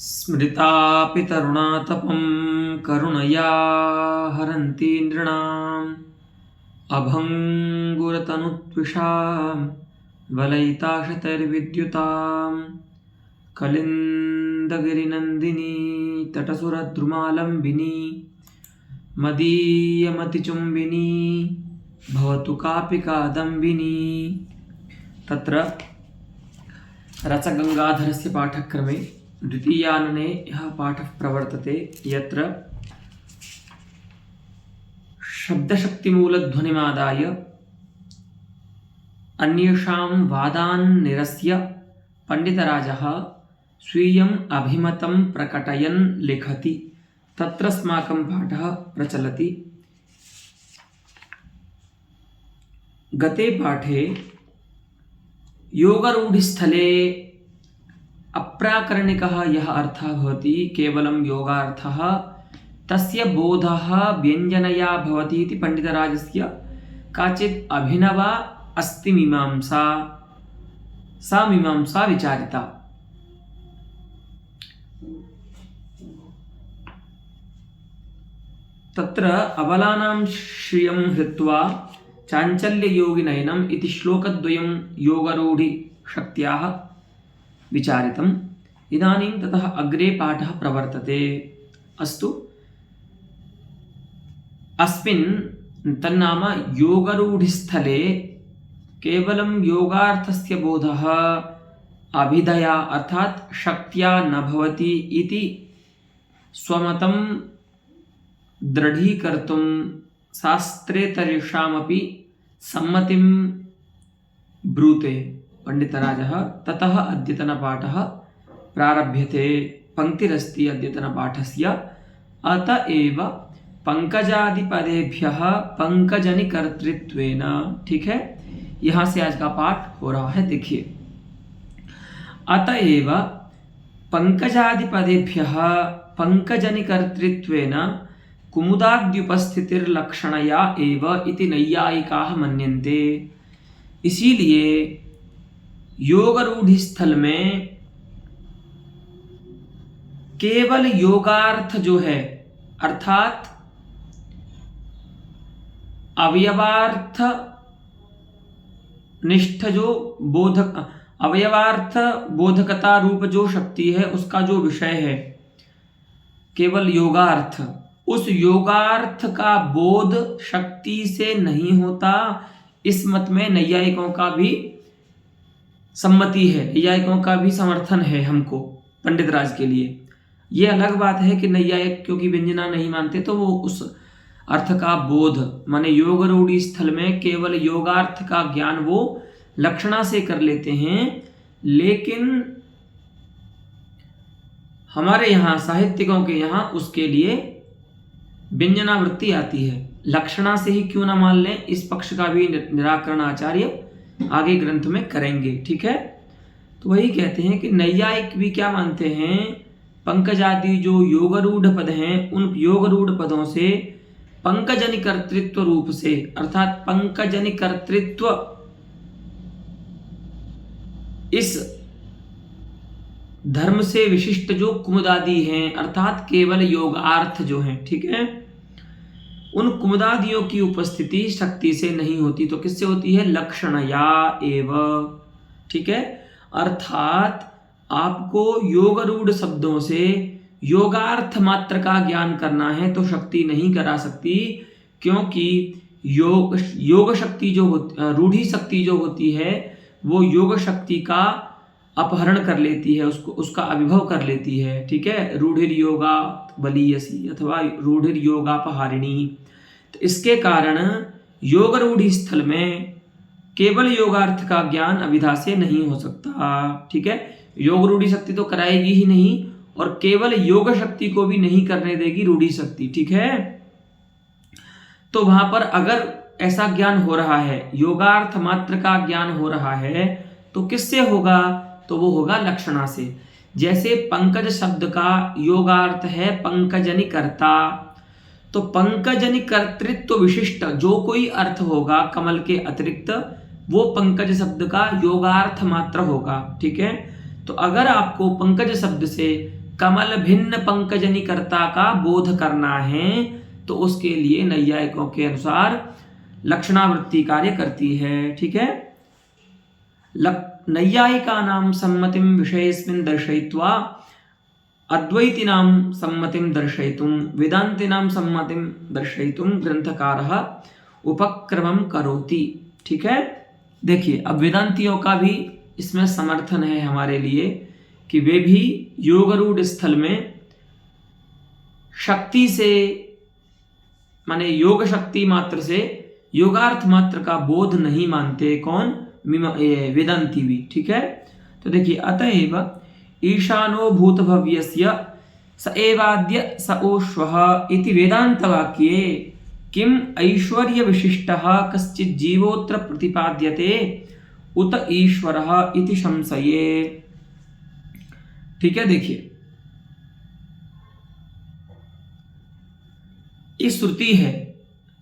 स्मृतापि तरुणातपं करुणया हरन्ति नृणाम् अभङ्गुरतनुत्विषां वलयिताशतैर्विद्युतां कलिन्दगिरिनन्दिनी तटसुरद्रुमालम्बिनी मदीयमतिचुम्बिनी भवतु कापि कादम्बिनी। तत्र रसगंगाधरस्य पाठक्रमे द्वितीयानने यः पाठः प्रवर्तते, यत्र शब्दशक्तिमूलध्वनिमादाय अन्येषां वादान् निरस्य पंडितराजः स्वीयम् अभिमतं प्रकटयन् लिखति। तत्र अस्माकं पाठः प्रचलति। गते पाठे योगरूढिस्थले अप्राकरणिकः यः अर्थः भवति, केवलं योगार्थः, तस्य बोधः व्यञ्जनया भवति इति पंडितराजस्य काचित् अभिनवा अस्ति मीमांसा। सा मीमांसा विचारिता। तत्र अबलानां श्रियं हृत्वा चाञ्चल्ययोगिनयनम् इति श्लोकद्वयं योगरूढिशक्त्याः विचारितम्। इदानीं ततः अग्रे पाठः प्रवर्तते। अस्तु, अस्मिन् तन्नाम योगरूढिस्थले केवलं योगार्थस्य बोधः अभिधया अर्थात् शक्त्या न भवति इति स्वमतं दृढीकर्तुं शास्त्रेतरेषामपि सम्मतिं ब्रूते पंडितराजः। ततः अद्यतनपाठः प्रारभ्यते। पंक्तिरस्ति अद्यतनपाठस्य, अत एव पंकजादिपदेभ्यः पंकजनिकर्तृत्वेन। ठीक है, यहाँ से आज का पाठ हो रहा है। देखिए, अतएव पंकजादिपदेभ्यः पंकजनिकर्तृत्वेन कुमुदाद्युपस्थितिर्लक्षणया एव इति नैयायिकाः मन्यन्ते। इसीलिए योगरूढ़ि स्थल में केवल योगार्थ जो है, अर्थात अवयवार्थ निष्ठ जो बोधक, अवयवार्थ बोधकता रूप जो शक्ति है, उसका जो विषय है केवल योगार्थ, उस योगार्थ का बोध शक्ति से नहीं होता। इस मत में नैयायिकों का भी सम्मति है, नैयायिकों का भी समर्थन है हमको, पंडितराज के लिए। ये अलग बात है कि नैयायिक क्योंकि व्यंजना नहीं मानते तो वो उस अर्थ का बोध माने योगरूढ़ि स्थल में केवल योगार्थ का ज्ञान वो लक्षणा से कर लेते हैं। लेकिन हमारे यहाँ साहित्यिकों के यहाँ उसके लिए व्यंजनावृत्ति आती है। लक्षणा से ही क्यों ना मान लें, इस पक्ष का भी निराकरण आचार्य आगे ग्रंथ में करेंगे। ठीक है, तो वही कहते हैं कि नैयायिक भी क्या मानते हैं, पंकजादि जो योगरूढ़ पद हैं, उन योगरूढ़ पदों से पंकजनि कर्तृत्व रूप से, अर्थात पंकजनि कर्तृत्व इस धर्म से विशिष्ट जो कुमुदादि हैं, अर्थात केवल योगार्थ जो हैं, ठीक है, उन कुमुदादियों की उपस्थिति शक्ति से नहीं होती तो किससे होती है, लक्षणया एव। ठीक है, अर्थात आपको योगरूढ़ शब्दों से योगार्थ मात्र का ज्ञान करना है तो शक्ति नहीं करा सकती, क्योंकि योग शक्ति जो होती, रूढ़ी शक्ति जो होती है, वो योग शक्ति का अपहरण कर लेती है, उसको उसका अभिभव कर लेती है। ठीक है, रूढ़िर योगा बलीयसी अथवा रूढ़िर योगापहारिणी। तो इसके कारण योग रूढ़ि स्थल में केवल योगार्थ का ज्ञान अभिधा से नहीं हो सकता। ठीक है, योग रूढ़ि शक्ति तो कराएगी ही नहीं और केवल योग शक्ति को भी नहीं करने देगी रूढ़ि शक्ति। ठीक है, तो वहां पर अगर ऐसा ज्ञान हो रहा है, योगार्थ मात्र का ज्ञान हो रहा है, तो किससे होगा, तो वो होगा लक्षणा से। जैसे पंकज शब्द का योगार्थ है पंकजनि कर्ता, तो पंकजनि कर्तृत्व विशिष्ट जो कोई अर्थ होगा कमल के अतिरिक्त, वो पंकज शब्द का योगार्थ मात्र होगा। ठीक है, तो अगर आपको पंकज शब्द से कमल भिन्न पंकजनिकर्ता का बोध करना है तो उसके लिए नैयायिकों के अनुसार लक्षणावृत्ति कार्य करती है। ठीक है, नैयायिकानां सम्मतिं विषयेऽस्मिन् दर्शयित्वा अद्वैतिनां सम्मतिं दर्शयितुं वेदान्तिनां सम्मतिं दर्शयितुं ग्रंथकारः उपक्रमं करोति। ठीक है, देखिए अब वेदांतियों का भी इसमें समर्थन है हमारे लिए कि वे भी योगरूढ़ स्थल में शक्ति से माने योग शक्ति मात्र से योगार्थ मात्र का बोध नहीं मानते। कौन? वेदांती भी। ठीक है, तो देखिए अतएव ईशानो भूतभव्यस्य स एवाद्य स ओश्वः इति वेदांत वाक्ये किम ऐश्वर्य विशिष्टः कश्चित् जीवोत्र प्रतिपाद्यते उत ईश्वरः इति संशये। ठीक है, देखिए ये श्रुति है।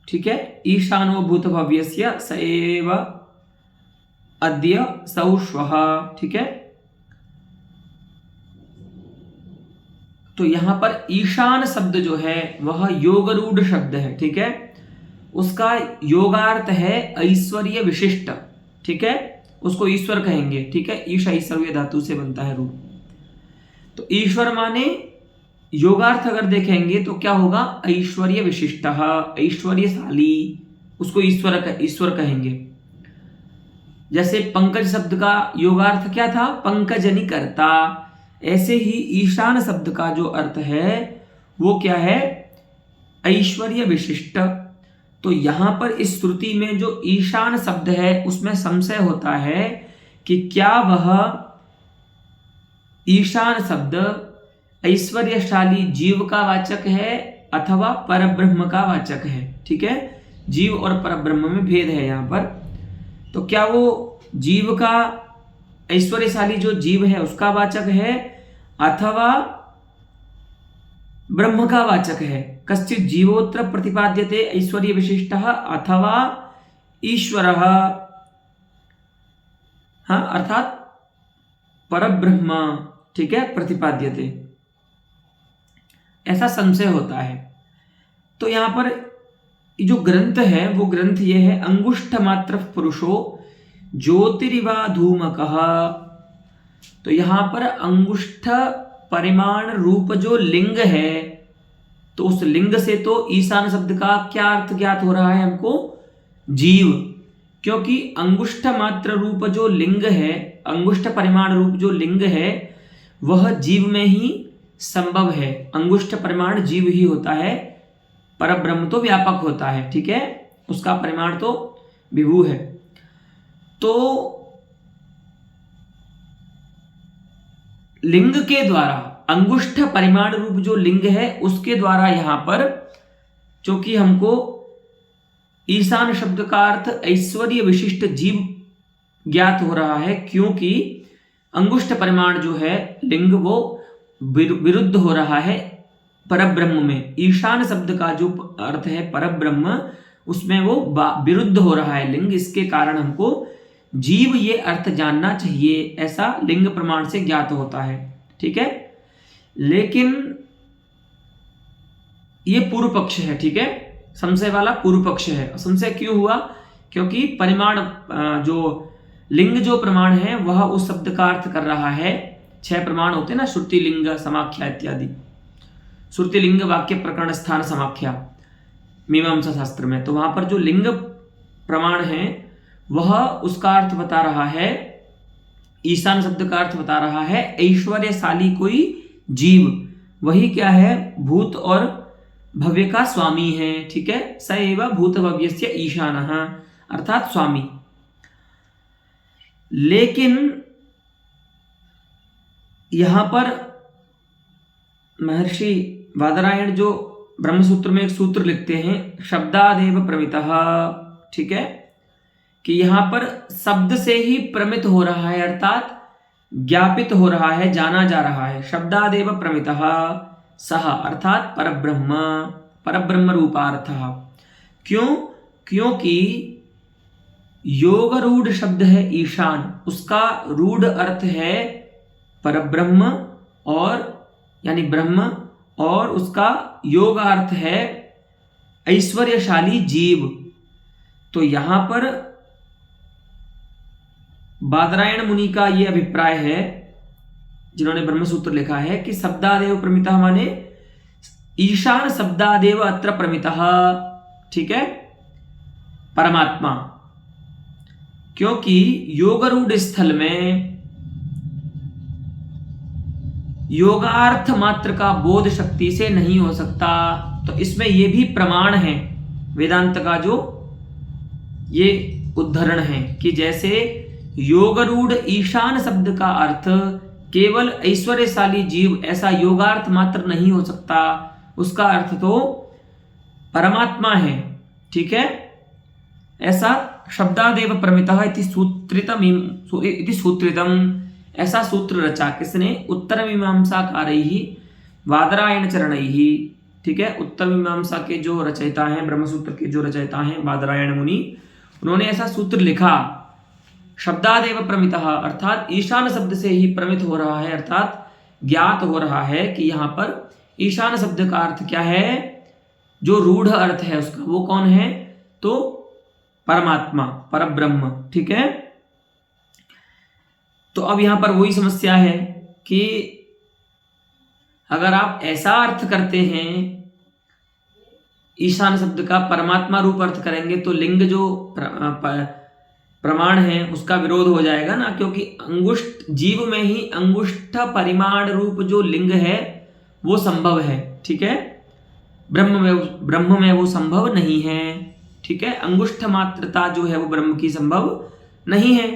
ठीक है, ईशानो भूतभव्यस्य स एव अद्य सौश्वः। ठीक है, तो यहां पर ईशान शब्द जो है वह योगरूढ़ शब्द है। ठीक है, उसका योगार्थ है ऐश्वर्य विशिष्ट। ठीक है, उसको ईश्वर कहेंगे। ठीक है, ईश ऐश्वर्य धातु से बनता है रूप। तो ईश्वर माने योगार्थ अगर देखेंगे तो क्या होगा? ऐश्वर्य विशिष्ट, ऐश्वर्यशाली, उसको ईश्वर कहेंगे। जैसे पंकज शब्द का योगार्थ क्या था? पंकजनिकर्ता। ऐसे ही ईशान शब्द का जो अर्थ है वो क्या है? ऐश्वर्य विशिष्ट। तो यहां पर इस श्रुति में जो ईशान शब्द है उसमें संशय होता है कि क्या वह ईशान शब्द ऐश्वर्यशाली जीव का वाचक है अथवा परब्रह्म का वाचक है। ठीक है, जीव और परब्रह्म में भेद है यहां पर। तो क्या वो जीव का ऐश्वर्यशाली जो जीव है उसका वाचक है अथवा ब्रह्म का वाचक है? कश्चित् जीवोत्र प्रतिपाद्यते ऐश्वर्य विशिष्टः अथवा ईश्वरः, हाँ, अर्थात परब्रह्म। ठीक है, प्रतिपाद्यते, ऐसा संशय होता है। तो यहां पर जो ग्रंथ है वो ग्रंथ ये है अंगुष्ठ मात्र पुरुषो ज्योतिरिवा धूमकः। तो यहां पर अंगुष्ठ परिमाण रूप जो लिंग है, तो उस लिंग से तो ईशान शब्द का क्या अर्थ ज्ञात हो रहा है हमको? जीव। क्योंकि अंगुष्ठ मात्र रूप जो लिंग है, अंगुष्ठ परिमाण रूप जो लिंग है वह जीव में ही संभव है। अंगुष्ठ परिमाण जीव ही होता है, परब्रह्म तो व्यापक होता है। ठीक है, उसका परिमाण तो विभु है। तो लिंग के द्वारा, अंगुष्ठ परिमाण रूप जो लिंग है उसके द्वारा यहां पर चूंकि हमको ईशान शब्द का अर्थ ऐश्वर्य विशिष्ट जीव ज्ञात हो रहा है, क्योंकि अंगुष्ठ परिमाण जो है लिंग वो विरुद्ध हो रहा है परब्रह्म में। ईशान शब्द का जो अर्थ है परब्रह्म, उसमें वो विरुद्ध हो रहा है लिंग। इसके कारण हमको जीव ये अर्थ जानना चाहिए, ऐसा लिंग प्रमाण से ज्ञात होता है। ठीक है, लेकिन ये पूर्व पक्ष है। ठीक है, संशय वाला पूर्व पक्ष है। संशय क्यों हुआ? क्योंकि परिमाण जो लिंग जो प्रमाण है वह उस शब्द का अर्थ कर रहा है। 6 प्रमाण होते हैं ना, श्रुति लिंग समाख्या इत्यादि। श्रुति लिंग वाक्य प्रकरण स्थान समाख्या मीमांसा शास्त्र में, तो वहां पर जो लिंग प्रमाण है वह उसका अर्थ बता रहा है, ईशान शब्द का अर्थ बता रहा है ऐश्वर्यशाली कोई जीव। वही क्या है? भूत और भव्य का स्वामी है। ठीक है, स एव भूत भव्यस्य ईशानः, अर्थात स्वामी। लेकिन यहां पर महर्षि बादरायण जो ब्रह्मसूत्र में एक सूत्र लिखते हैं, शब्दादेव प्रमितः। ठीक है, कि यहां पर शब्द से ही प्रमित हो रहा है, अर्थात ज्ञापित हो रहा है, जाना जा रहा है। शब्दादेव प्रमितः सह, अर्थात परब्रह्म, परब्रह्म रूपार्थः। क्यों? क्योंकि योग रूढ़ शब्द है ईशान, उसका रूढ़ अर्थ है परब्रह्म और यानी ब्रह्म, और उसका योगार्थ है ऐश्वर्यशाली जीव। तो यहां पर बादरायण मुनि का यह अभिप्राय है, जिन्होंने ब्रह्मसूत्र लिखा है, कि शब्दादेव प्रमितः माने ईशान शब्दादेव अत्र प्रमितः, ठीक है, परमात्मा। क्योंकि योगरूढ़ स्थल में योगार्थ मात्र का बोध शक्ति से नहीं हो सकता। तो इसमें यह भी प्रमाण है वेदांत का, जो ये उद्धरण है कि जैसे योगरूढ़ ईशान शब्द का अर्थ केवल ऐश्वर्यशाली जीव, ऐसा योगार्थ मात्र नहीं हो सकता, उसका अर्थ तो परमात्मा है, ठीक है। ऐसा शब्दादेव प्रमितः इति सूत्रितम, ऐसा सूत्र रचा किसने? उत्तर मीमांसाकारैः बादरायण चरणैः, ठीक है। उत्तर मीमांसा के जो रचयिता हैं, ब्रह्मसूत्र के जो रचयिता हैं बादरायण मुनि, उन्होंने ऐसा सूत्र लिखा। शब्दादेव प्रमितः अर्थात ईशान शब्द से ही प्रमित हो रहा है, अर्थात ज्ञात हो रहा है कि यहां पर ईशान शब्द का अर्थ क्या है, जो रूढ़ अर्थ है उसका, वो कौन है? तो परमात्मा, परब्रह्म, ठीक है। तो अब यहां पर वही समस्या है कि अगर आप ऐसा अर्थ करते हैं, ईशान शब्द का परमात्मा रूप अर्थ करेंगे, तो लिंग जो प्रमाण है उसका विरोध हो जाएगा ना, क्योंकि अंगुष्ठ जीव में ही अंगुष्ठ परिमाण रूप जो लिंग है वो संभव है, ठीक है। ब्रह्म में वो संभव नहीं है, ठीक है। अंगुष्ठ मात्रता जो है वो ब्रह्म की संभव नहीं है।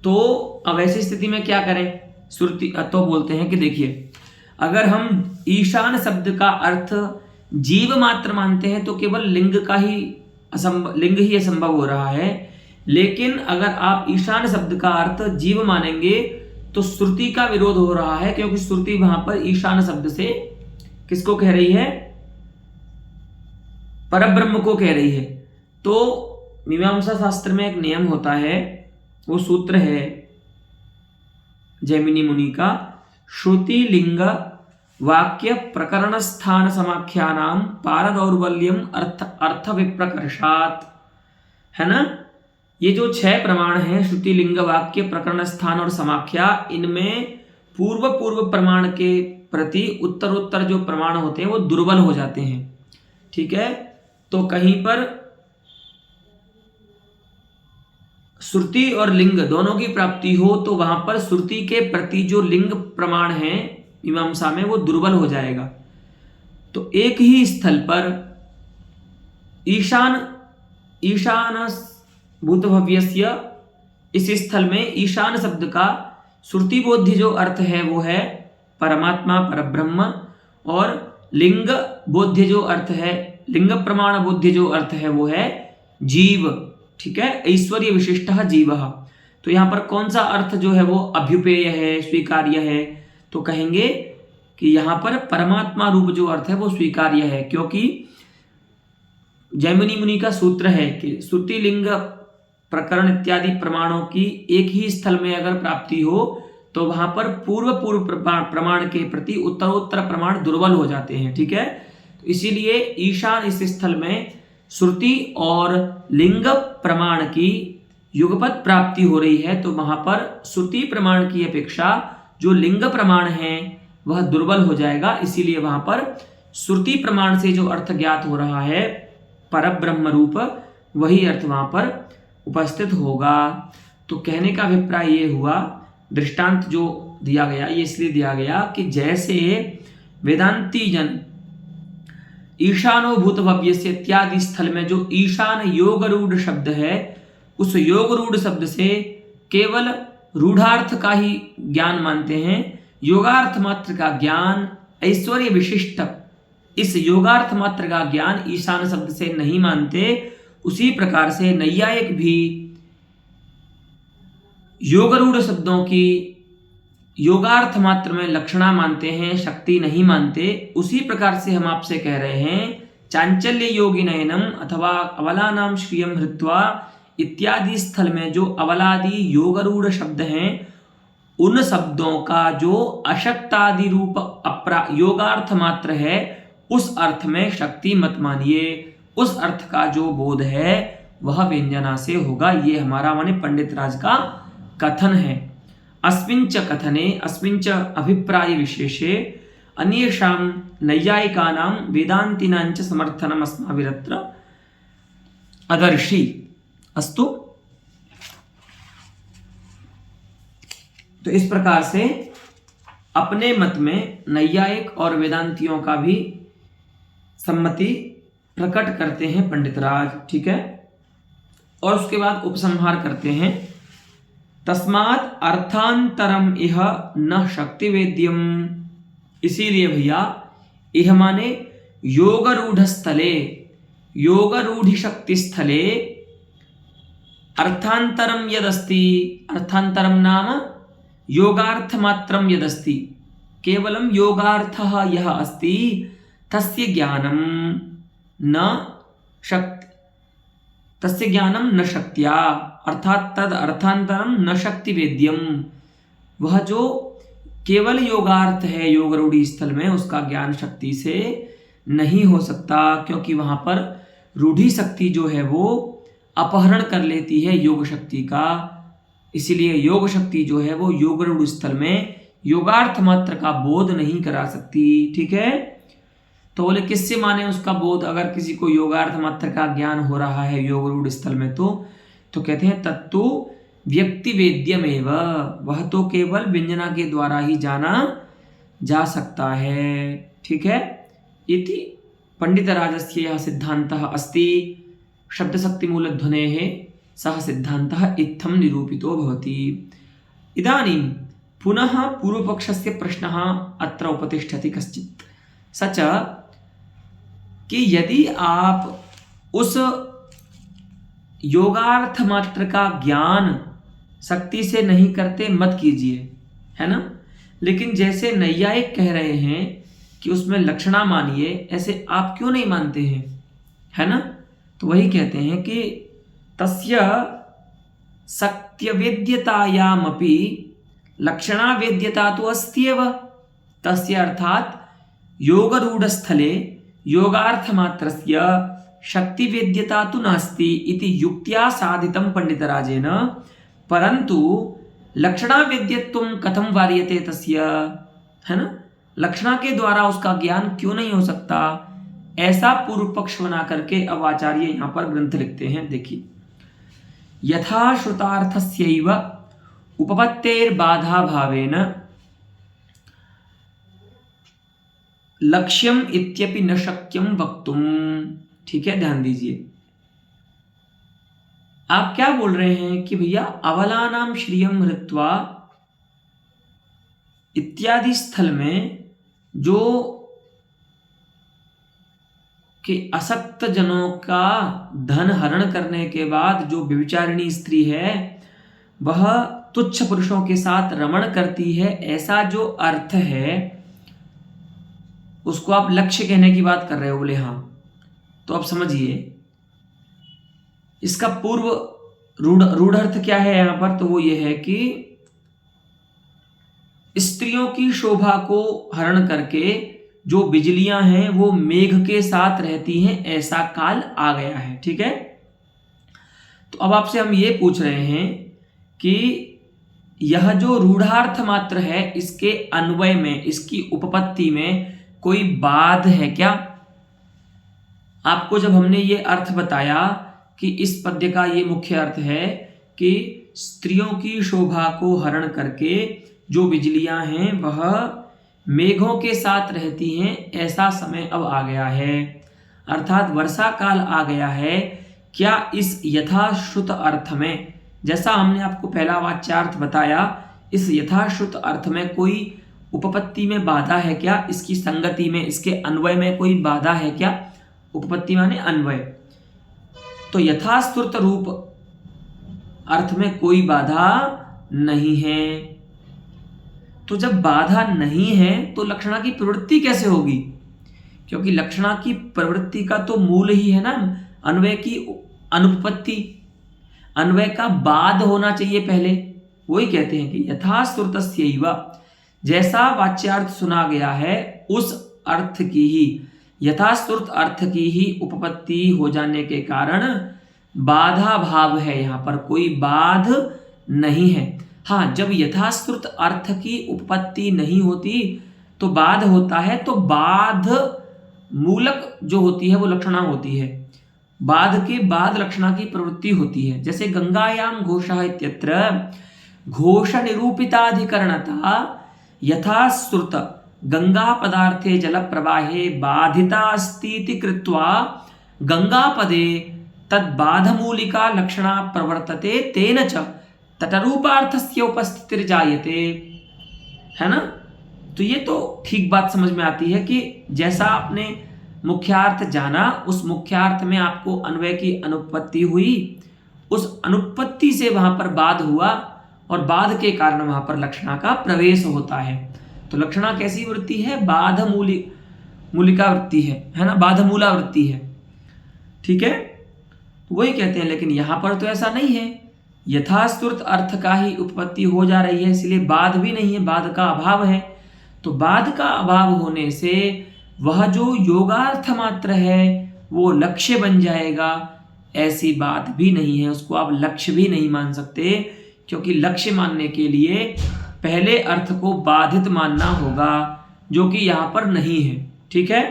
तो अब ऐसी स्थिति में क्या करें? श्रुति तो बोलते हैं कि देखिए, अगर हम ईशान शब्द का अर्थ जीव मात्र मानते हैं तो केवल लिंग ही असंभव हो रहा है। लेकिन अगर आप ईशान शब्द का अर्थ जीव मानेंगे तो श्रुति का विरोध हो रहा है, क्योंकि श्रुति वहां पर ईशान शब्द से किसको कह रही है? परब्रह्म को कह रही है। तो मीमांसा शास्त्र में एक नियम होता है, वो सूत्र है जैमिनी मुनि का, श्रुति लिंग वाक्य प्रकरण स्थान समाख्यानाम पारदौर्बल्यम अर्थ विप्रकर्षात, है ना। ये जो 6 प्रमाण हैं, श्रुति लिंग वाक्य प्रकरण स्थान और समाख्या, इनमें पूर्व प्रमाण के प्रति उत्तरोत्तर जो प्रमाण होते हैं वो दुर्बल हो जाते हैं, ठीक है। तो कहीं पर श्रुति और लिंग दोनों की प्राप्ति हो तो वहां पर श्रुति के प्रति जो लिंग प्रमाण है मीमांसा में वो दुर्बल हो जाएगा। तो एक ही स्थल पर ईशान भूतभव्यस्य, इस स्थल में ईशान शब्द का श्रुति बोध्य जो अर्थ है वो है परमात्मा, परब्रह्म, और लिंग बोध्य जो अर्थ है, लिंग प्रमाण बोध्य जो अर्थ है वो है जीव, ठीक है, ऐश्वर्य विशिष्ट जीव। तो यहां पर कौन सा अर्थ जो है वो अभ्युपेय है, स्वीकार्य है? तो कहेंगे कि यहां पर परमात्मा रूप जो अर्थ है वो स्वीकार्य है, क्योंकि जैमिनी मुनि का सूत्र है कि श्रुति लिंग प्रकरण इत्यादि प्रमाणों की एक ही स्थल में अगर प्राप्ति हो तो वहां पर पूर्व प्रमाण के प्रति उत्तरोत्तर प्रमाण दुर्बल हो जाते हैं, ठीक है। तो इसीलिए ईशान इस स्थल में श्रुति और लिंग प्रमाण की युगपत प्राप्ति हो रही है, तो वहां पर श्रुति प्रमाण की अपेक्षा जो लिंग प्रमाण है वह दुर्बल हो जाएगा। इसीलिए वहां पर श्रुति प्रमाण से जो अर्थ ज्ञात हो रहा है परब्रह्म रूप, वही अर्थ वहां पर उपस्थित होगा। तो कहने का अभिप्राय ये हुआ, दृष्टांत जो दिया गया ये इसलिए दिया गया कि जैसे वेदांती जन ईशानो भूतभव्यस्य इत्यादि स्थल में जो ईशान योगरूढ़ शब्द है, उस योगरूढ़ शब्द से केवल रूढ़ार्थ का ही ज्ञान मानते हैं, योगार्थ मात्र का ज्ञान ऐश्वर्य विशिष्ट, इस योगार्थ मात्र का ज्ञान ईशान शब्द से नहीं मानते। उसी प्रकार से नैयायिक भी योगरूढ़ शब्दों की योगार्थ मात्र में लक्षणा मानते हैं, शक्ति नहीं मानते। उसी प्रकार से हम आपसे कह रहे हैं चांचल्य योगी नयनम अथवा अवलानाम श्रियम हृत्वा इत्यादि स्थल में जो अवलादि योगरूढ़ शब्द हैं, उन शब्दों का जो अशक्तादि रूप योगार्थ मात्र है उस अर्थ में शक्ति मत मानिए, उस अर्थ का जो बोध है वह व्यंजना से होगा। ये हमारा माने पंडित राज का कथन है। अस्मिंच कथने अस्मिंच अभिप्राय विशेषे अन्येषां नैयायिकानां वेदान्तिनां च समर्थनम् अस्माभिरत्र अदर्शी। अस्तु। तो इस प्रकार से अपने मत में नैयायिक और वेदांतियों का भी सम्मति प्रकट करते हैं पंडित राज, ठीक है। और उसके बाद उपसंहार करते हैं, तस्मात् अर्थांतरम इह न शक्ति वेद्यम। इसीलिए भैया इह माने योगरूढ़ स्थले, योगरूढ़ि शक्ति स्थले अर्थांतरम यदस्ति, अर्थांतरम नाम योगार्थ मात्रम यदस्ति, केवलम योगार्थः यह अस्ति तस्य ज्ञानम न शक्ति, तस्य ज्ञानम न शक्त्या, अर्थात तद अर्थांतरम न शक्ति वेद्यम। वह जो केवल योगार्थ है योगरूढ़ि स्थल में, उसका ज्ञान शक्ति से नहीं हो सकता, क्योंकि वहां पर रूढ़ि शक्ति जो है वो अपहरण कर लेती है योग शक्ति का। इसीलिए योग शक्ति जो है वो योगरूढ़ स्थल में योगार्थ मात्र का बोध नहीं करा सकती, ठीक है। तो बोले किससे माने उसका बोध, अगर किसी को योगार्थ मात्र का ज्ञान हो रहा है योगरूढ़ स्थल में तो कहते हैं तत्तु व्यक्ति वेद्यमेव, वह तो केवल व्यंजना के द्वारा ही जाना जा सकता है, ठीक है। इति पंडित राजस्य यह सिद्धांतः अस्ति, शब्द शक्ति मूलध्वनेः सह सिद्धांतः इत्थं निरूपितो भवति। इदानीं पुनः पूर्वपक्षस्य प्रश्नः अत्र उपतिष्ठति कश्चित्, सच कि यदि आप उस योगार्थ मात्र का ज्ञान शक्ति से नहीं करते मत कीजिए, है ना। लेकिन जैसे नैयायिक कह रहे हैं कि उसमें लक्षणा मानिए, ऐसे आप क्यों नहीं मानते हैं, है ना। तो वही कहते हैं कि तस्य सत्यवेद्यतायामपि लक्षणा वेद्यता तो अस्त्येव, तस्य अर्थात योगरूढ़ स्थले योगार्थमात्रस्य शक्ति वेद्यता तो नास्ति इति युक्त्या साधितं पंडितराजेन, परंतु लक्षणा वेद्यत्वं कथं वार्यते तस्य, है ना। लक्षणा के द्वारा उसका ज्ञान क्यों नहीं हो सकता, ऐसा पूर्व पक्ष बना करके अब आचार्य यहां पर ग्रंथ लिखते हैं। देखिए, यथा श्रुतार्थस्यैव उपपत्तेर्बाधा भावेन लक्ष्यम इत्यपि न शक्यम वक्तुम, ठीक है। ध्यान दीजिए, आप क्या बोल रहे हैं कि भैया अवलानाम श्रियम हृत्वा इत्यादि स्थल में जो कि असक्त जनों का धन हरण करने के बाद जो व्यभिचारिणी स्त्री है वह तुच्छ पुरुषों के साथ रमण करती है, ऐसा जो अर्थ है उसको आप लक्ष्य कहने की बात कर रहे हो। बोले हाँ, तो आप समझिए इसका पूर्व रूढ़ अर्थ क्या है यहां पर, तो वो ये है कि स्त्रियों की शोभा को हरण करके जो बिजलियां हैं वो मेघ के साथ रहती हैं, ऐसा काल आ गया है, ठीक है। तो अब आपसे हम ये पूछ रहे हैं कि यह जो रूढ़ार्थ मात्र है इसके अन्वय में, इसकी उपपत्ति में कोई बाध है क्या। आपको जब हमने ये अर्थ बताया कि इस पद्य का ये मुख्य अर्थ है कि स्त्रियों की शोभा को हरण करके जो बिजलियां हैं वह मेघों के साथ रहती हैं, ऐसा समय अब आ गया है, अर्थात वर्षा काल आ गया है। क्या इस यथाश्रुत अर्थ में, जैसा हमने आपको पहला वाच्यार्थ बताया, इस यथाश्रुत अर्थ में कोई उपपत्ति में बाधा है क्या, इसकी संगति में, इसके अन्वय में कोई बाधा है क्या। उपपत्ति माने अन्वय, तो यथाश्रुत रूप अर्थ में कोई बाधा नहीं है। तो जब बाधा नहीं है तो लक्षणा की प्रवृत्ति कैसे होगी, क्योंकि लक्षणा की प्रवृत्ति का तो मूल ही है ना अन्वय की अनुपपत्ति, अन्वय का बाद होना चाहिए पहले। वही कहते हैं कि यथाश्रुतस्यैव, जैसा वाच्यार्थ सुना गया है उस अर्थ की ही, यथाश्रुत अर्थ की ही उपपत्ति हो जाने के कारण बाधा भाव है, यहां पर कोई बाध नहीं है। हाँ, जब यथाश्रुत अर्थ की उपपत्ति नहीं होती तो बाध होता है, तो बाध मूलक जो होती है वो लक्षणा होती है, बाध के बाद लक्षणा की प्रवृत्ति होती है। जैसे गंगायाम घोषः इत्यत्र घोष निरूपिताधिकरणता यथाश्रुत गंगा पदार्थे जल प्रवाहे बाधिता अस्तीति कृत्वा गंगापदे तद्बाधमूलिका लक्षणा प्रवर्तते तेन च तटरूपार्थस्य उपस्थितिर्जायते, है ना। तो ये तो ठीक बात समझ में आती है कि जैसा आपने मुख्यार्थ जाना, उस मुख्यार्थ में आपको अन्वय की अनुपत्ति हुई, उस अनुपत्ति से वहां पर बाध हुआ और बाध के कारण वहां पर लक्षणा का प्रवेश होता है। तो लक्षणा कैसी वृत्ति है? बाध मूलिका वृत्ति है ना, बाध मूला वृत्ति है, ठीक है। तो वही कहते हैं, लेकिन यहां पर तो ऐसा नहीं है, यथाश्रुत अर्थ का ही उपपत्ति हो जा रही है, इसलिए बाध भी नहीं है, बाध का अभाव है। तो बाध का अभाव होने से वह जो योगार्थ मात्र है वो लक्ष्य बन जाएगा, ऐसी बात भी नहीं है, उसको आप लक्ष्य भी नहीं मान सकते, क्योंकि लक्ष्य मानने के लिए पहले अर्थ को बाधित मानना होगा, जो कि यहां पर नहीं है, ठीक है।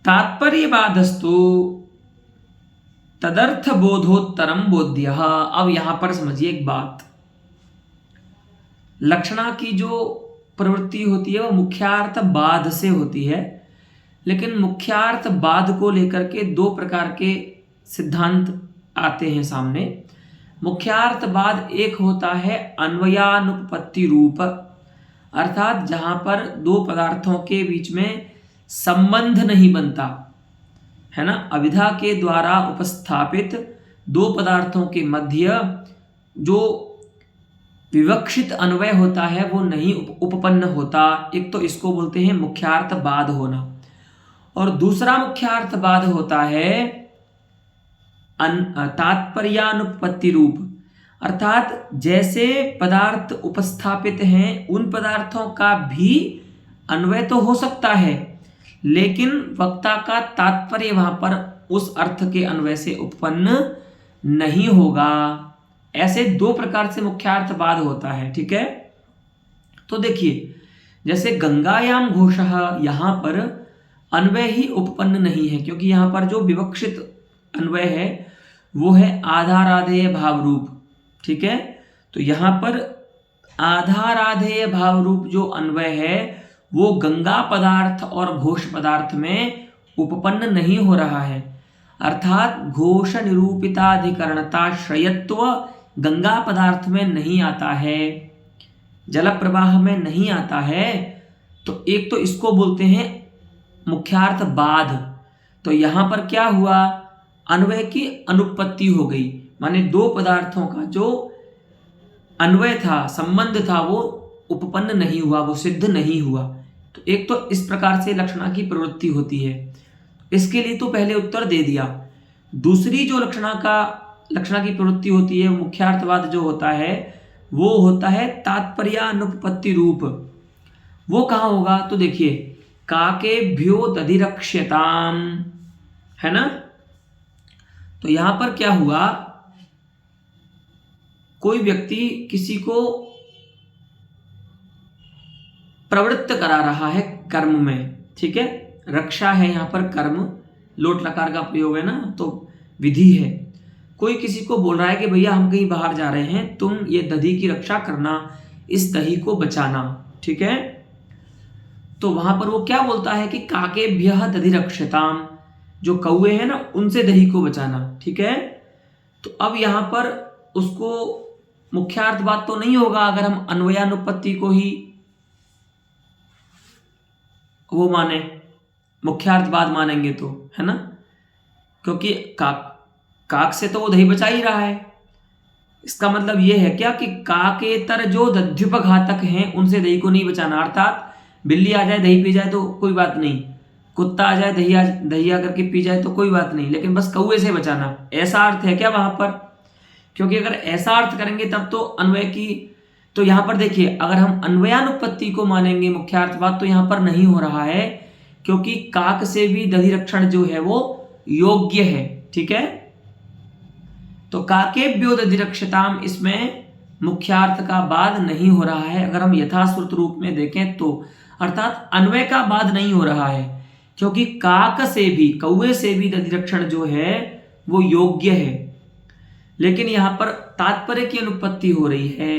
तात्पर्यवादस्तु तदर्थ बोधोत्तरम बोध्यः। अब यहां पर समझिए एक बात, लक्षणा की जो प्रवृत्ति होती है वो मुख्यार्थ बाध से होती है, लेकिन मुख्यार्थ बाध को लेकर के दो प्रकार के सिद्धांत आते हैं सामने। मुख्यार्थ बाद एक होता है अन्वयानुपपत्ति रूप, अर्थात जहां पर दो पदार्थों के बीच में संबंध नहीं बनता, है ना। अविधा के द्वारा उपस्थापित दो पदार्थों के मध्य जो विवक्षित अन्वय होता है वो नहीं उपपन्न होता। एक तो इसको बोलते हैं मुख्यार्थ बाद होना, और दूसरा मुख्यार्थ बाद होता है तात्पर्यानुपपत्ति रूप, अर्थात जैसे पदार्थ उपस्थापित हैं उन पदार्थों का भी अन्वय तो हो सकता है, लेकिन वक्ता का तात्पर्य वहां पर उस अर्थ के अन्वय से उत्पन्न नहीं होगा। ऐसे दो प्रकार से मुख्यार्थ बाद होता है, ठीक है। तो देखिए, जैसे गंगायाम घोषः, यहां पर अन्वय ही उपपन्न नहीं है, क्योंकि यहां पर जो विवक्षित अन्वय है वो है आधाराधेय भाव रूप, ठीक है। तो यहां पर आधाराधेय भाव रूप जो अन्वय है वो गंगा पदार्थ और घोष पदार्थ में उपपन्न नहीं हो रहा है, अर्थात घोष निरूपिताधिकरणताश्रयत्व गंगा पदार्थ में नहीं आता है, जल प्रवाह में नहीं आता है। तो एक तो इसको बोलते हैं मुख्यार्थ बाध। तो यहां पर क्या हुआ, अन्वय की अनुपत्ति हो गई, माने दो पदार्थों का जो अन्वय था, संबंध था, वो उपपन्न नहीं हुआ, वो सिद्ध नहीं हुआ। तो एक तो इस प्रकार से लक्षणा की प्रवृत्ति होती है, इसके लिए तो पहले उत्तर दे दिया। दूसरी जो लक्षणा की प्रवृत्ति होती है, मुख्यार्थवाद जो होता है वो होता है तात्पर्यानुपपत्ति रूप। वो कहाँ होगा, तो देखिए, काकेभ्यो दधिरक्ष्यताम, है ना। तो यहां पर क्या हुआ, कोई व्यक्ति किसी को प्रवृत्त करा रहा है कर्म में, ठीक है। रक्षा है यहां पर कर्म, लोट लकार का प्रयोग है ना, तो विधि है। कोई किसी को बोल रहा है कि भैया हम कहीं बाहर जा रहे हैं, तुम ये दही की रक्षा करना, इस दही को बचाना, ठीक है। तो वहां पर वो क्या बोलता है कि काकेभ्यः दधिरक्ष्यताम, जो कौवे हैं ना उनसे दही को बचाना, ठीक है। तो अब यहां पर उसको मुख्यार्थ बात तो नहीं होगा अगर हम अन्वयानुपत्ति को ही वो माने, मुख्यार्थ बाद मानेंगे तो, है ना, क्योंकि काक से तो वो दही बचा ही रहा है। इसका मतलब ये है क्या कि काकेतर जो दध्युपघातक हैं उनसे दही को नहीं बचाना, अर्थात बिल्ली आ जाए दही पी जाए तो कोई बात नहीं, कुत्ता आ जाए दही आकर के पी जाए तो कोई बात नहीं, लेकिन बस कौवे से बचाना, ऐसा अर्थ है क्या वहां पर। क्योंकि अगर ऐसा अर्थ करेंगे तब तो अन्वय की, तो यहां पर देखिए अगर हम अन्वयानुपत्ति को मानेंगे मुख्यार्थवाद तो यहां पर नहीं हो रहा है, क्योंकि काक से भी दधिरक्षण जो है वो योग्य है। ठीक है, तो काकेभ्यो दधिरक्षताम इसमें मुख्यार्थ का बाद नहीं हो रहा है अगर हम यथाश्रुत रूप में देखें तो, अर्थात अन्वय का बाद नहीं हो रहा है, क्योंकि काक से भी, कौवे से भी दधिरक्षण जो है वो योग्य है। लेकिन यहां पर तात्पर्य की अनुपत्ति हो रही है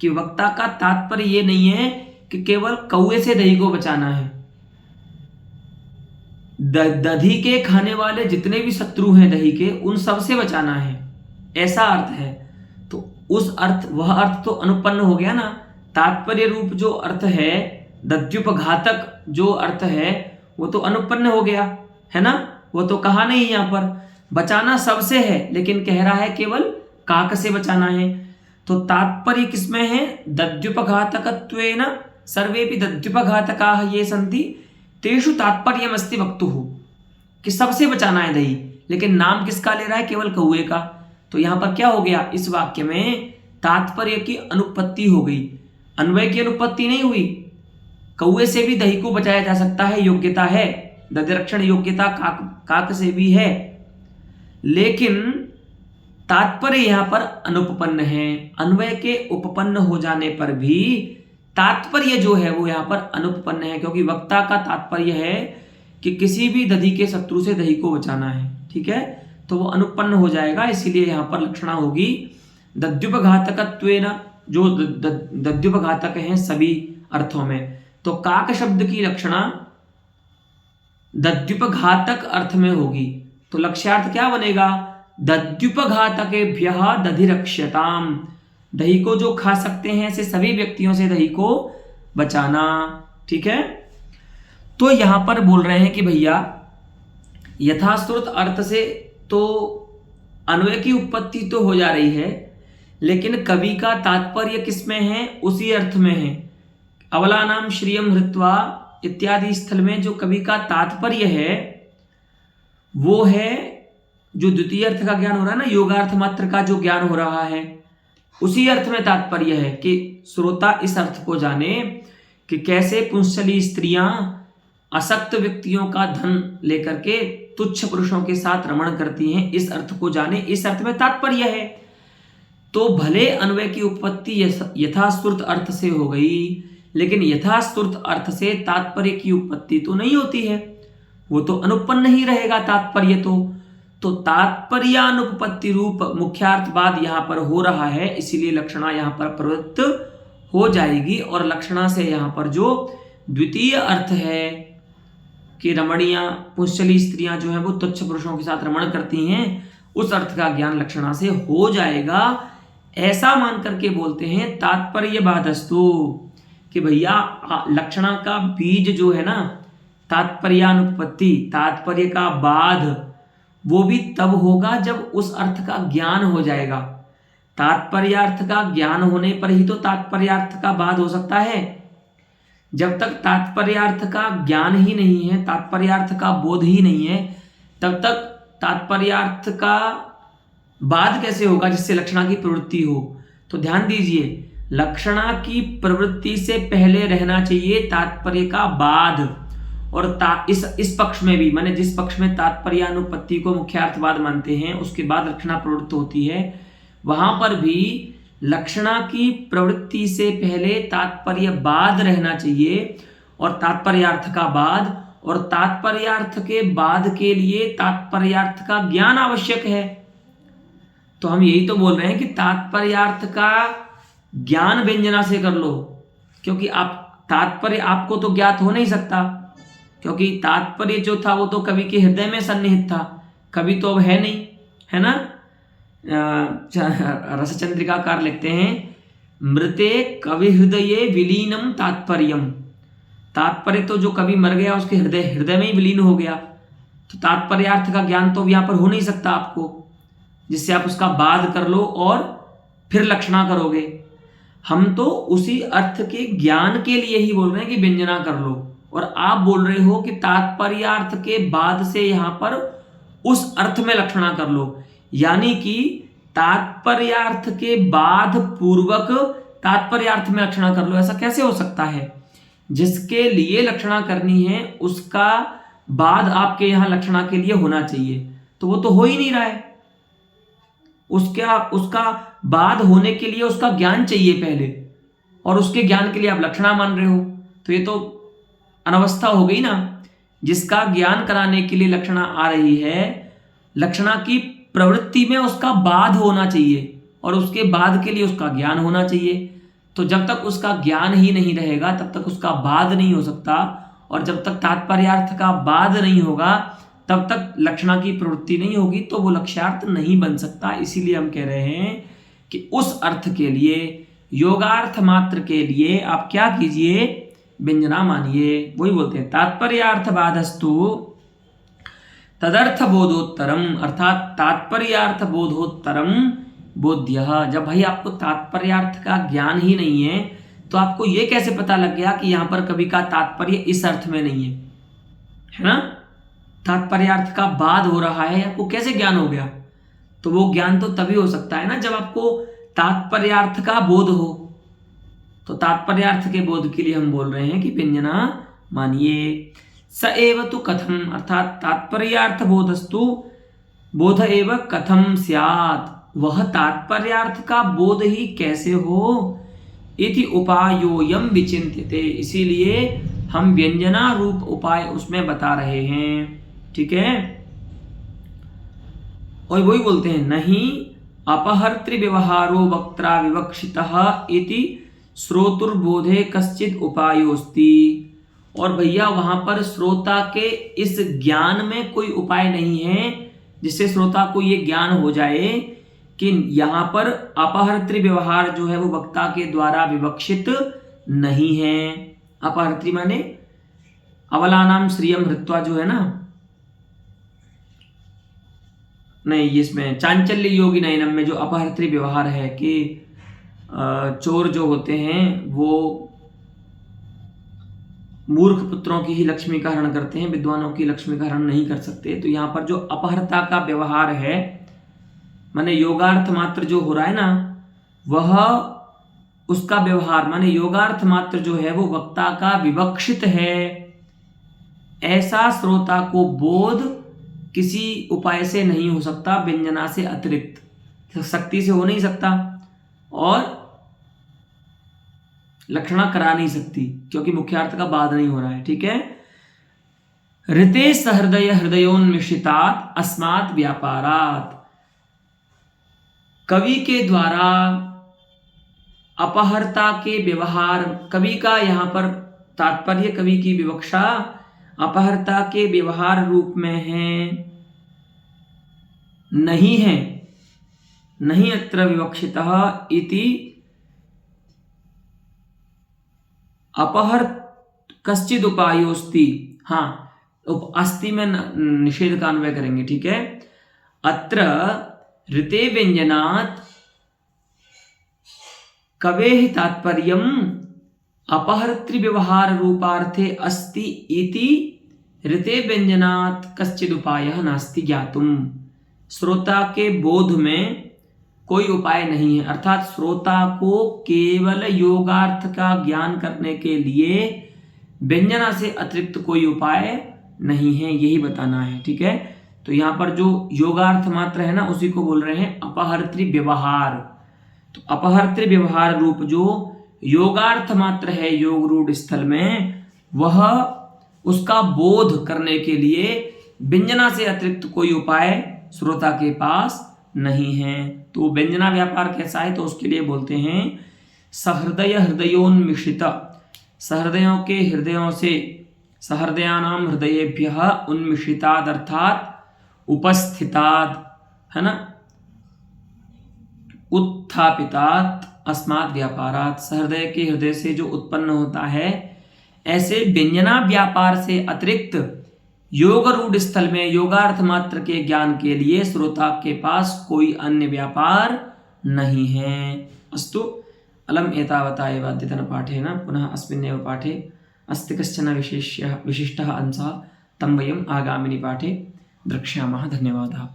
कि वक्ता का तात्पर्य ये नहीं है कि केवल कौवे से दही को बचाना है, दही के खाने वाले जितने भी शत्रु हैं दही के उन सब से बचाना है, ऐसा अर्थ है। तो उस अर्थ, वह अर्थ तो अनुपन्न हो गया ना। तात्पर्य रूप जो अर्थ है, दद्युपघातक जो अर्थ है वो तो अनुपन्न हो गया है ना, वो तो कहा नहीं यहां पर। बचाना सबसे है लेकिन कह रहा है केवल काक से बचाना है। तो तात्पर्य किसमें है, दद्युपघातकत्वेन सर्वेपि दद्युपघातकाः ये सन्ति तेषु तात्पर्यमस्ति वक्तुः, कि सबसे बचाना है दही, लेकिन नाम किसका ले रहा है, केवल कौए का। तो यहां पर क्या हो गया, इस वाक्य में तात्पर्य की अनुपत्ति हो गई, अन्वय की अनुपत्ति नहीं हुई। कौए से भी दही को बचाया जा सकता है, योग्यता है, दधिरक्षण योग्यता काक से भी है, लेकिन तात्पर्य यहां पर अनुपपन्न है। अन्वय के उपपन्न हो जाने पर भी तात्पर्य जो है वो यहां पर अनुपपन्न है, क्योंकि वक्ता का तात्पर्य है कि किसी भी दधि के शत्रु से दही को बचाना है। ठीक है, तो वो अनुपन्न हो जाएगा, इसीलिए यहां पर लक्षणा होगी दद्युपघातकत्वेन, जो दद्युपघातक हैं सभी अर्थों में। तो काक शब्द की लक्षणा दद्युपघातक अर्थ में होगी, तो लक्ष्यार्थ क्या बनेगा, दद्युपघातकेभ्यः दधिरक्ष्यताम, दही को जो खा सकते हैं ऐसे सभी व्यक्तियों से दही को बचाना। ठीक है, तो यहां पर बोल रहे हैं कि भैया यथाश्रुत अर्थ से तो अन्वय की उत्पत्ति तो हो जा रही है, लेकिन कवि का तात्पर्य किसमें है, उसी अर्थ में है। अवलानाम श्रियम हृत्वा इत्यादि स्थल में जो कवि का तात्पर्य है वो है जो द्वितीय अर्थ का ज्ञान हो रहा है ना, योगार्थ मात्र का जो ज्ञान हो रहा है, उसी अर्थ में तात्पर्य है कि श्रोता इस अर्थ को जाने कि कैसे पुंसली स्त्रियां असक्त व्यक्तियों का धन लेकर के तुच्छ पुरुषों के साथ रमण करती हैं, इस अर्थ को जाने, इस अर्थ में तात्पर्य है। तो भले अन्वय की उत्पत्ति यथाश्रुत अर्थ से हो गई, लेकिन यथाश्रुत अर्थ से तात्पर्य की उत्पत्ति तो नहीं होती है, वो तो अनुपन्न ही रहेगा तात्पर्य। तो तात्पर्यानुपपत्ति रूप मुख्यार्थवाद यहां पर हो रहा है, इसीलिए लक्षणा यहां पर प्रवृत्त हो जाएगी, और लक्षणा से यहां पर जो द्वितीय अर्थ है कि रमणियां पुंसली स्त्रियां जो हैं वो तुच्छ पुरुषों के साथ रमण करती हैं, उस अर्थ का ज्ञान लक्षणा से हो जाएगा, ऐसा मान करके बोलते हैं तात्पर्य बाधस्तु, कि भैया लक्षणा का बीज जो है ना, तात्पर्यानुपपत्ति, तात्पर्य का बाध, वो भी तब होगा जब उस अर्थ का ज्ञान हो जाएगा। तात्पर्यार्थ का ज्ञान होने पर ही तो तात्पर्यार्थ का बाध हो सकता है। जब तक तात्पर्यार्थ का ज्ञान ही नहीं है, तात्पर्यार्थ का बोध ही नहीं है, तब तक तात्पर्यार्थ का बाध कैसे होगा जिससे लक्षणा की प्रवृत्ति हो। तो ध्यान दीजिए, लक्षणा की प्रवृत्ति से पहले रहना चाहिए तात्पर्य का बाध, और इस पक्ष में भी, माने जिस पक्ष में तात्पर्यानुपत्ति को मुख्यार्थवाद मानते हैं उसके बाद लक्षणा प्रवृत्त होती है, वहां पर भी लक्षणा की प्रवृत्ति से पहले तात्पर्य बाध रहना चाहिए, और तात्पर्यार्थ का बाध, और तात्पर्यार्थ के बाद के लिए तात्पर्यार्थ का ज्ञान आवश्यक है। तो हम यही तो बोल रहे हैं कि तात्पर्यार्थ का ज्ञान व्यंजना से कर लो, क्योंकि आप तात्पर्य आपको तो ज्ञात हो नहीं सकता, क्योंकि तात्पर्य जो था वो तो कवि के हृदय में सन्निहित था, कवि तो अब है नहीं, है ना। रसचंद्रिकाकार लिखते हैं, मृते कवि हृदये विलीनम तात्पर्यम, तात्पर्य तो जो कवि मर गया उसके हृदय में ही विलीन हो गया, तो तात्पर्यार्थ का ज्ञान तो यहाँ पर हो नहीं सकता आपको, जिससे आप उसका बाध कर लो और फिर लक्षणा करोगे। हम तो उसी अर्थ के ज्ञान के लिए ही बोल रहे हैं कि व्यंजना कर लो, और आप बोल रहे हो कि तात्पर्यार्थ के बाद से यहां पर उस अर्थ में लक्षणा कर लो, यानी कि तात्पर्यार्थ के बाद पूर्वक तात्पर्यार्थ में लक्षणा कर लो, ऐसा कैसे हो सकता है? जिसके लिए लक्षणा करनी है उसका बाद आपके यहां लक्षणा के लिए होना चाहिए, तो वो तो हो ही नहीं रहा है। उसका बाद होने के लिए उसका ज्ञान चाहिए पहले, और उसके ज्ञान के लिए आप लक्षणा मान रहे हो, तो ये तो अनवस्था हो गई ना। जिसका ज्ञान कराने के लिए लक्षणा आ रही है, लक्षणा की प्रवृत्ति में उसका बाद होना चाहिए और उसके बाद के लिए उसका ज्ञान होना चाहिए। तो जब तक उसका ज्ञान ही नहीं रहेगा तब तक उसका बाद नहीं हो सकता, और जब तक तात्पर्यार्थ का बाद नहीं होगा तब तक लक्षणा की प्रवृत्ति नहीं होगी, तो वो लक्ष्यार्थ नहीं बन सकता। इसीलिए हम कह रहे हैं कि उस अर्थ के लिए, योगार्थ मात्र के लिए आप क्या कीजिए, व्यंजना मानिए। वही बोलते हैं तात्पर्यार्थ बाधस्तु तदर्थ बोधोत्तरम, अर्थात तात्पर्यार्थ बोधोत्तरम बोध्य। जब भाई आपको तात्पर्यार्थ का ज्ञान ही नहीं है तो आपको यह कैसे पता लग गया कि यहां पर कवि का तात्पर्य इस अर्थ में नहीं है ना? तात्पर्यार्थ का बाद हो रहा है, आपको कैसे ज्ञान हो गया? तो वो ज्ञान तो तभी हो सकता है ना जब आपको तात्पर्यार्थ का बोध हो। तो तात्पर्यार्थ के बोध के लिए हम बोल रहे हैं कि व्यंजना मानिए। स एव तु कथम, अर्थात तात्पर्यार्थ बोधस्तु बोध एव कथम स्यात्, वह तात्पर्यार्थ का बोध ही कैसे हो, इति उपायोयम विचिन्त्यते, इसीलिए हम व्यंजना रूप उपाय उसमें बता रहे हैं। ठीक है, और वही बोलते हैं नहीं अपहर्तृ व्यवहारो वक्त्रा विवक्षितः इति श्रोतुर्बोधे कश्चित उपायोस्ति। और भैया वहां पर श्रोता के इस ज्ञान में कोई उपाय नहीं है जिससे श्रोता को ये ज्ञान हो जाए कि यहां पर अपहर्तृ व्यवहार जो है वो वक्ता के द्वारा विवक्षित नहीं है। अपहर्तृ माने अवलानाम श्रियम हृत्वा जो है ना, नहीं इसमें चांचल्य योगी नयनम में जो अपहर्तृ व्यवहार है कि चोर जो होते हैं वो मूर्ख पुत्रों की ही लक्ष्मी का हरण करते हैं, विद्वानों की लक्ष्मी का हरण नहीं कर सकते। तो यहाँ पर जो अपहर्ता का व्यवहार है माने योगार्थ मात्र जो हो रहा है ना, वह उसका व्यवहार माने योगार्थ मात्र जो है वो वक्ता का विवक्षित है, ऐसा श्रोता को बोध किसी उपाय से नहीं हो सकता, व्यंजना से अतिरिक्त शक्ति से हो नहीं सकता और लक्षणा करा नहीं सकती क्योंकि मुख्यार्थ का बाद नहीं हो रहा है। ठीक है, ऋते सहृदय हृदयोन्मिषितात् अस्मात् व्यापारात्, कवि के द्वारा अपहर्ता के व्यवहार, कवि का यहाँ पर तात्पर्य कवि की विवक्षा अपहर्ता के व्यवहार रूप में है, नहीं है, नहीं अत्र विवक्षितः इति अपहर कश्चिद उपायोस्ति। हाँ, अस्ति में निषेध का अन्वय करेंगे। ठीक है, अत्र ऋते व्यंजनात् कवेः तात्पर्यम् अपहर्तृ व्यवहार रूपार्थे अस्ति इति ऋते व्यंजनात् कश्चिद उपायः नास्ति ज्ञातुम्। श्रोता के बोध में कोई उपाय नहीं है, अर्थात श्रोता को केवल योगार्थ का ज्ञान करने के लिए व्यंजना से अतिरिक्त कोई उपाय नहीं है, यही बताना है। ठीक है, तो यहाँ पर जो योगार्थ मात्र है ना उसी को बोल रहे हैं अपहर्तृ व्यवहार। तो अपहर्तृ व्यवहार रूप जो योगार्थ मात्र है योग रूढ़ स्थल में, वह उसका बोध करने के लिए व्यंजना से अतिरिक्त कोई उपाय श्रोता के पास नहीं है। तो व्यंजना व्यापार कैसा है, तो उसके लिए बोलते हैं सहृदय हृदयोन्मिषित, सहृदयों के हृदयों से, सहृदयानाम हृदयेभ्यः उन्मिषिताद अर्थात उपस्थिताद, है ना, उत्थापितात् अस्मात् व्यापारात्, सहृदय के हृदय से जो उत्पन्न होता है, ऐसे व्यंजना व्यापार से अतिरिक्त योग रूढ़ स्थल में योगार्थ मात्र के ज्ञान के लिए श्रोता के पास कोई अन्य व्यापार नहीं है। अस्तु, अलम एतावता एव अद्यतन पाठेन पुनः अस्मिन्नेव पाठे अस्ति कश्चन विशिष्टः अंशः, तं वयम् आगामिनि पाठे द्रक्ष्यामः। धन्यवादः।